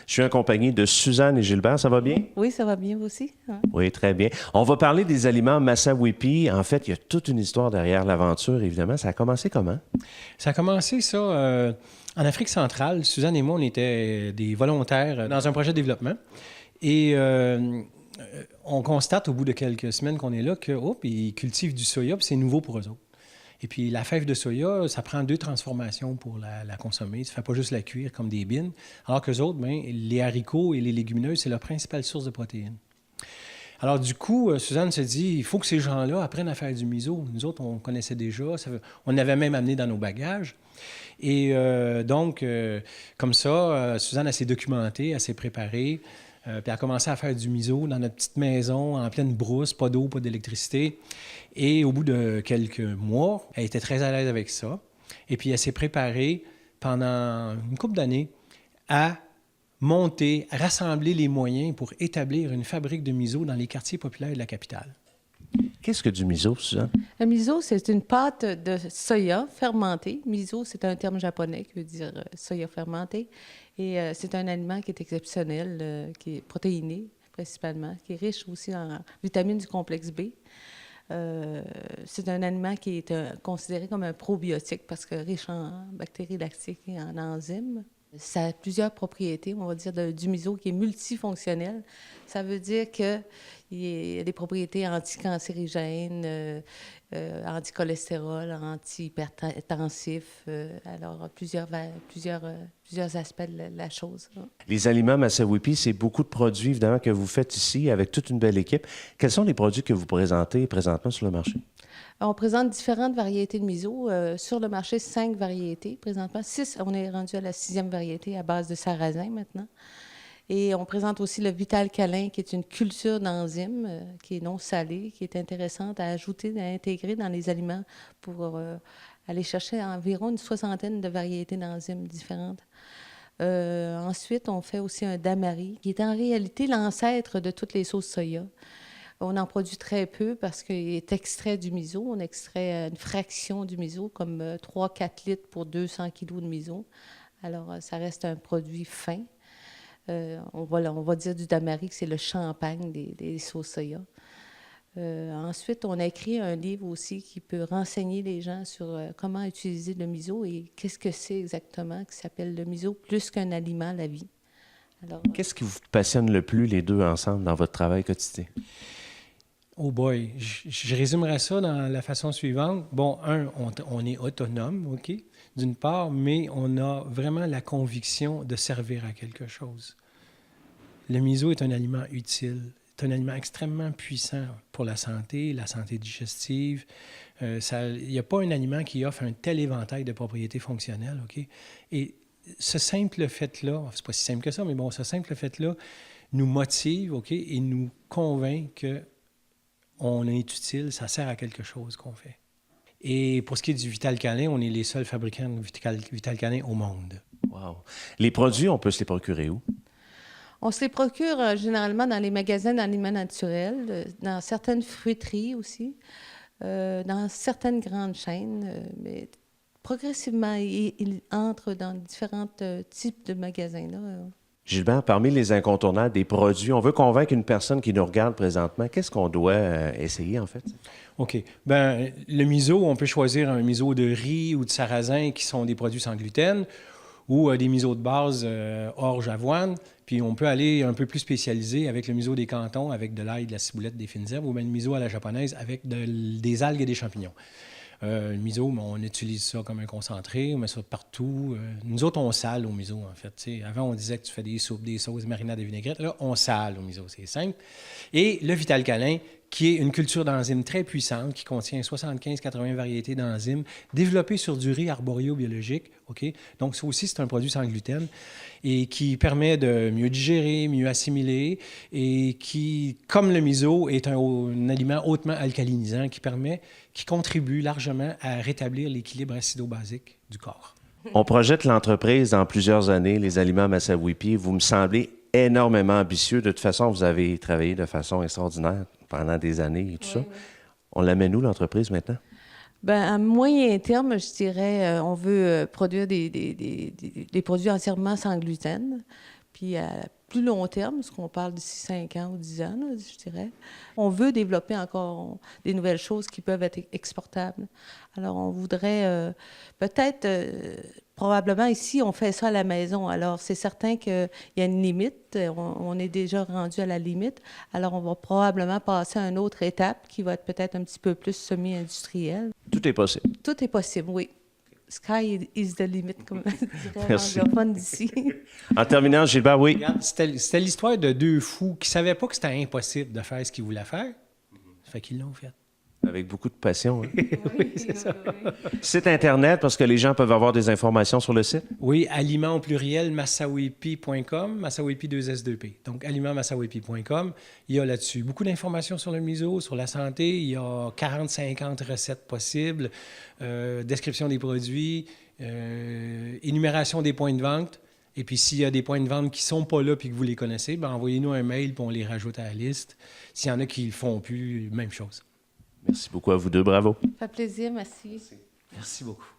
Je suis accompagné de Suzanne et Gilbert. Ça va bien? Oui, ça va bien, vous aussi? Hein? Oui, très bien. On va parler des aliments Massawippi. En fait, il y a toute une histoire derrière l'aventure, évidemment. Ça a commencé comment? Ça a commencé, ça, en Afrique centrale. Suzanne et moi, on était des volontaires dans un projet de développement. Et on constate au bout de quelques semaines qu'on est là que, ils cultivent du soya, puis c'est nouveau pour eux autres. Et puis la fève de soya, ça prend 2 transformations pour la consommer. Ça ne fait pas juste la cuire comme des bines. Alors qu'eux autres, les haricots et les légumineuses, c'est leur principale source de protéines. Alors du coup, Suzanne se dit, il faut que ces gens-là apprennent à faire du miso. Nous autres, on connaissait déjà, on l'avait même amené dans nos bagages. Et donc, comme ça, Suzanne, elle s'est documentée, elle s'est préparée. Puis elle a commencé à faire du miso dans notre petite maison, en pleine brousse, pas d'eau, pas d'électricité. Et au bout de quelques mois, elle était très à l'aise avec ça. Et puis elle s'est préparée pendant une couple d'années à monter, à rassembler les moyens pour établir une fabrique de miso dans les quartiers populaires de la capitale. Qu'est-ce que du miso, Suzanne? Le miso, c'est une pâte de soya fermentée. Miso, c'est un terme japonais qui veut dire soya fermenté. Et c'est un aliment qui est exceptionnel, qui est protéiné principalement, qui est riche aussi en vitamines du complexe B. C'est un aliment qui est considéré comme un probiotique parce que riche en bactéries lactiques et en enzymes. Ça a plusieurs propriétés, on va dire, du miso qui est multifonctionnel. Ça veut dire qu'il y a des propriétés anticancérigènes, anticholestérol, antihypertensif. Alors, plusieurs aspects de la chose. Les aliments Massawippi, c'est beaucoup de produits, évidemment, que vous faites ici avec toute une belle équipe. Quels sont les produits que vous présentez présentement sur le marché? On présente différentes variétés de miso. Sur le marché, 5 variétés. Présentement, 6. On est rendu à la 6e variété à base de sarrasin maintenant. Et on présente aussi le Vital Câlin, qui est une culture d'enzymes qui est non salée, qui est intéressante à ajouter, à intégrer dans les aliments pour aller chercher environ une 60aine de variétés d'enzymes différentes. Ensuite, on fait aussi un damari, qui est en réalité l'ancêtre de toutes les sauces soya. On en produit très peu parce qu'il est extrait du miso. On extrait une fraction du miso, comme 3-4 litres pour 200 kilos de miso. Alors, ça reste un produit fin. On va dire du damari que c'est le champagne des sauces soya. Ensuite, on a écrit un livre aussi qui peut renseigner les gens sur comment utiliser le miso et qu'est-ce que c'est exactement, qui s'appelle le miso, plus qu'un aliment, la vie. Alors, qu'est-ce qui vous passionne le plus, les deux ensemble, dans votre travail quotidien? Oh boy, je résumerais ça dans la façon suivante. Bon, on est autonome, OK, d'une part, mais on a vraiment la conviction de servir à quelque chose. Le miso est un aliment utile, c'est un aliment extrêmement puissant pour la santé digestive. Il n'y a pas un aliment qui offre un tel éventail de propriétés fonctionnelles, OK? Et ce simple fait-là, c'est pas si simple que ça, mais bon, ce simple fait-là nous motive, OK, et nous convainc que on est utile, ça sert à quelque chose qu'on fait. Et pour ce qui est du Vital Câlin, on est les seuls fabricants de Vital Câlin au monde. Wow. Les produits, on peut se les procurer où? On se les procure généralement dans les magasins d'aliments naturels, dans certaines fruiteries aussi, dans certaines grandes chaînes, mais progressivement, ils entrent dans différents types de magasins. Là. Gilbert, parmi les incontournables des produits, on veut convaincre une personne qui nous regarde présentement. Qu'est-ce qu'on doit essayer, en fait? OK. Bien, le miso, on peut choisir un miso de riz ou de sarrasin qui sont des produits sans gluten ou des misos de base orge, avoine. Puis on peut aller un peu plus spécialisé avec le miso des cantons, avec de l'ail, de la ciboulette, des fines herbes, ou bien le miso à la japonaise avec des algues et des champignons. Le miso, on utilise ça comme un concentré, on met ça partout. Nous autres, on sale au miso, en fait. T'sais, avant, on disait que tu fais des soupes, des sauces, marinades et vinaigrettes. Là, on sale au miso, c'est simple. Et le Vital Câlin, qui est une culture d'enzymes très puissante, qui contient 75-80 variétés d'enzymes, développées sur du riz arborio-biologique. Okay? Donc, ça aussi, c'est un produit sans gluten et qui permet de mieux digérer, mieux assimiler et qui, comme le miso, est un aliment hautement alcalinisant qui contribue largement à rétablir l'équilibre acido-basique du corps. On projette l'entreprise dans plusieurs années, les aliments Massawippi. Vous me semblez énormément ambitieux. De toute façon, vous avez travaillé de façon extraordinaire pendant des années et tout ça. On l'amène où, l'entreprise, maintenant? Bien, à moyen terme, je dirais, on veut produire des produits entièrement sans gluten. Puis à plus long terme, parce qu'on parle d'ici 5 ans ou 10 ans, là, je dirais, on veut développer encore des nouvelles choses qui peuvent être exportables. Alors, on voudrait peut-être, probablement ici, on fait ça à la maison. Alors, c'est certain qu'il y a une limite. On est déjà rendu à la limite. Alors, on va probablement passer à une autre étape qui va être peut-être un petit peu plus semi-industrielle. Tout est possible. Tout est possible, oui. Sky is the limit, comme dirait Merci. l'anglophone d'ici. En terminant, Gilbert, oui. Regarde, c'était l'histoire de deux fous qui ne savaient pas que c'était impossible de faire ce qu'ils voulaient faire. Ça fait qu'ils l'ont fait. Avec beaucoup de passion. Hein. Oui, c'est ça. Site Internet, parce que les gens peuvent avoir des informations sur le site. Oui, aliments au pluriel, massawipi.com, Massawipi 2S2P. Donc, alimentsmassawipi.com. Il y a là-dessus beaucoup d'informations sur le miso, sur la santé. Il y a 40-50 recettes possibles, description des produits, énumération des points de vente. Et puis, s'il y a des points de vente qui ne sont pas là et que vous les connaissez, ben envoyez-nous un mail puis on les rajoute à la liste. S'il y en a qui ne le font plus, même chose. Merci beaucoup à vous deux. Bravo. Ça fait plaisir, merci. Merci beaucoup.